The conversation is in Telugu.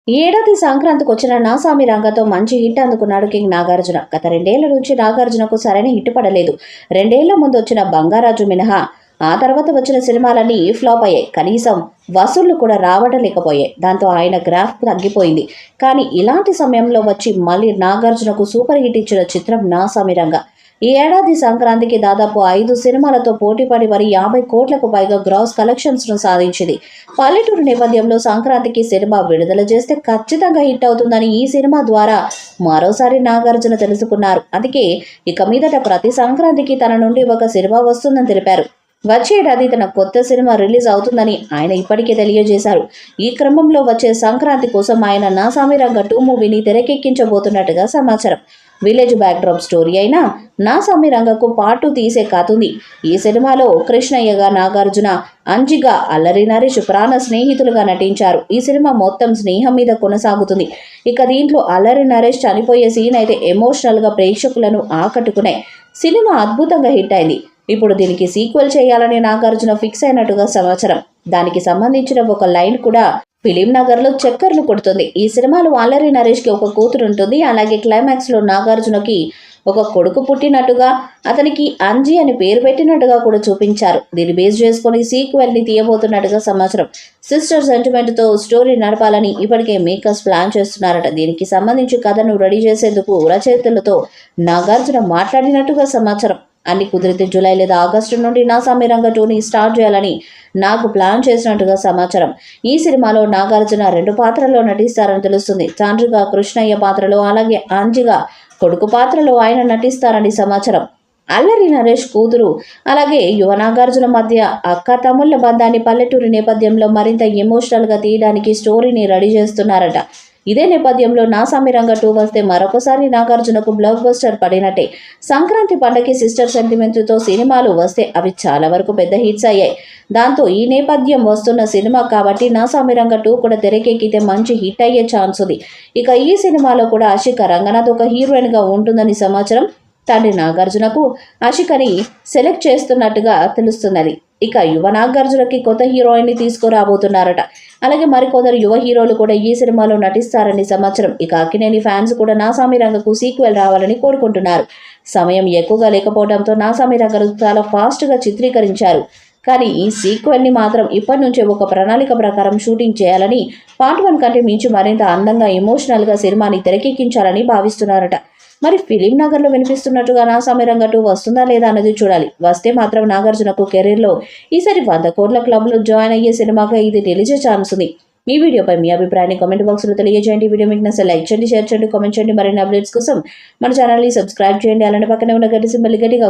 ఈ ఏడాది సంక్రాంతికి వచ్చిన నాసామి రంగతో మంచి హిట్ అందుకున్నాడు కింగ్ నాగార్జున. గత 2 ఏళ్ల నుంచి నాగార్జునకు సరైన హిట్ పడలేదు. 2 ఏళ్ల ముందు వచ్చిన బంగారాజు మినహా ఆ తర్వాత వచ్చిన సినిమాలన్నీ ఫ్లాప్ అయ్యాయి. కనీసం వసూళ్లు కూడా రావడలేకపోయాయి. దాంతో ఆయన గ్రాఫ్ తగ్గిపోయింది. కానీ ఇలాంటి సమయంలో వచ్చి మళ్ళీ నాగార్జునకు సూపర్ హిట్ ఇచ్చిన చిత్రం నాసామి రంగ. ఈ ఏడాది సంక్రాంతికి దాదాపు 5 సినిమాలతో పోటీపడి మరి 50 కోట్లకు పైగా గ్రాస్ కలెక్షన్స్ ను సాధించింది. పల్లెటూరు నేపథ్యంలో సంక్రాంతికి సినిమా విడుదల చేస్తే ఖచ్చితంగా హిట్ అవుతుందని ఈ సినిమా ద్వారా మరోసారి నాగార్జున తెలుసుకున్నారు. అందుకే ఇక మీదట ప్రతి సంక్రాంతికి తన నుండి ఒక సినిమా వస్తుందని తెలిపారు. వచ్చే ఏడాది తన కొత్త సినిమా రిలీజ్ అవుతుందని ఆయన ఇప్పటికే తెలియజేశారు. ఈ క్రమంలో వచ్చే సంక్రాంతి కోసం ఆయన నాసామి రంగ 2 మూవీని తెరకెక్కించబోతున్నట్టుగా సమాచారం. విలేజ్ బ్యాక్డ్రాప్ స్టోరీ అయినా నాసామి రంగకు పార్ట్ 2 తీసే కాతుంది. ఈ సినిమాలో కృష్ణయ్యగా నాగార్జున, అంజిగా అల్లరి నరేష్ ప్రాణ స్నేహితులుగా నటించారు. ఈ సినిమా మొత్తం స్నేహం మీద కొనసాగుతుంది. ఇక దీంట్లో అల్లరి నరేష్ చనిపోయే సీన్ అయితే ఎమోషనల్ గా ప్రేక్షకులను ఆకట్టుకునే సినిమా అద్భుతంగా హిట్ అయింది. ఇప్పుడు దీనికి సీక్వెల్ చేయాలని నాగార్జున ఫిక్స్ అయినట్టుగా సమాచారం. దానికి సంబంధించిన ఒక లైన్ కూడా ఫిలిం నగర్ లో చక్కర్లు కొడుతుంది. ఈ సినిమాలో అల్లరి నరేష్ కి ఒక కూతురు ఉంటుంది. అలాగే క్లైమాక్స్ లో నాగార్జునకి ఒక కొడుకు పుట్టినట్టుగా, అతనికి అంజీ అని పేరు పెట్టినట్టుగా కూడా చూపించారు. దీన్ని బేస్ చేసుకుని సీక్వెల్ ని తీయబోతున్నట్టుగా సమాచారం. సిస్టర్ సెంటిమెంట్ తో స్టోరీ నడపాలని ఇప్పటికే మేకర్స్ ప్లాన్ చేస్తున్నారట. దీనికి సంబంధించి కథను రెడీ చేసేందుకు రచయితలతో నాగార్జున మాట్లాడినట్టుగా సమాచారం. అన్ని కుదిరితే జూలై లేదా ఆగస్టు నుండి నాసామి రంగ 2ని స్టార్ట్ చేయాలని నాకు ప్లాన్ చేసినట్టుగా సమాచారం. ఈ సినిమాలో నాగార్జున 2 పాత్రల్లో నటిస్తారని తెలుస్తుంది. తండ్రిగా కృష్ణయ్య పాత్రలో, అలాగే అంజిగా కొడుకు పాత్రలో ఆయన నటిస్తారని సమాచారం. అల్లరి నరేష్ కూతురు అలాగే యువ నాగార్జున మధ్య అక్క తమ్ముళ్ల బంధాన్ని పల్లెటూరి నేపథ్యంలో మరింత ఎమోషనల్గా తీయడానికి స్టోరీని రెడీ చేస్తున్నారట. ఇదే నేపథ్యంలో నాసామి రంగ 2 వస్తే మరొకసారి నాగార్జునకు బ్లాక్ బస్టర్ పడినట్టే. సంక్రాంతి పండగకి సిస్టర్ సెంటిమెంట్తో సినిమాలు వస్తే అవి చాలా వరకు పెద్ద హిట్స్ అయ్యాయి. దాంతో ఈ నేపథ్యం వస్తున్న సినిమా కాబట్టి నాసామి రంగ 2 కూడా తెరకెక్కితే మంచి హిట్ అయ్యే ఛాన్స్ ఉంది. ఇక ఈ సినిమాలో కూడా ఆషిక రంగనాథ్ ఒక హీరోయిన్ గా ఉంటుందని సమాచారం. తండ్రి నాగార్జునకు ఆషికని సెలెక్ట్ చేస్తున్నట్టుగా తెలుస్తున్నది. ఇక యువ నాగార్జునకి కొత్త హీరోయిన్ ని తీసుకురాబోతున్నారట. అలాగే మరికొందరు యువ హీరోలు కూడా ఈ సినిమాలో నటిస్తారని సమాచారం. ఇక అక్కినేని ఫ్యాన్స్ కూడా నాసామి రంగకు సీక్వెల్ రావాలని కోరుకుంటున్నారు. సమయం ఎక్కువగా లేకపోవడంతో నాసామి రంగను చాలా ఫాస్ట్ గా చిత్రీకరించారు. కానీ ఈ సీక్వెల్ ని మాత్రం ఇప్పటి నుంచే ఒక ప్రణాళిక ప్రకారం షూటింగ్ చేయాలని, పార్ట్ 1 కంటే మించి మరింత అందంగా ఎమోషనల్ గా సినిమాని తెరకెక్కించాలని భావిస్తున్నారట. మరి ఫిలిం నగర్లో వినిపిస్తున్నట్టుగా నాసామి రంగ 2 వస్తుందా లేదా అన్నది చూడాలి. వస్తే మాత్రం నాగార్జునకు కెరీర్లో ఈసారి 100 కోట్ల క్లబ్లో జాయిన్ అయ్యే సినిమాగా ఇది నిలిచే ఛాన్స్ ఉంది. ఈ వీడియోపై మీ అభిప్రాయాన్ని కామెంట్ బాక్స్లో తెలియజేయండి. వీడియో మీకు నచ్చితే లైక్ చేయండి, షేర్ చేయండి, కామెంట్ చేయండి. మరిన్ని అప్డేట్స్ కోసం మన ఛానల్ని సబ్స్క్రైబ్ చేయండి. అలానే పక్కనే ఉన్న గంట సింబల్ గట్టిగా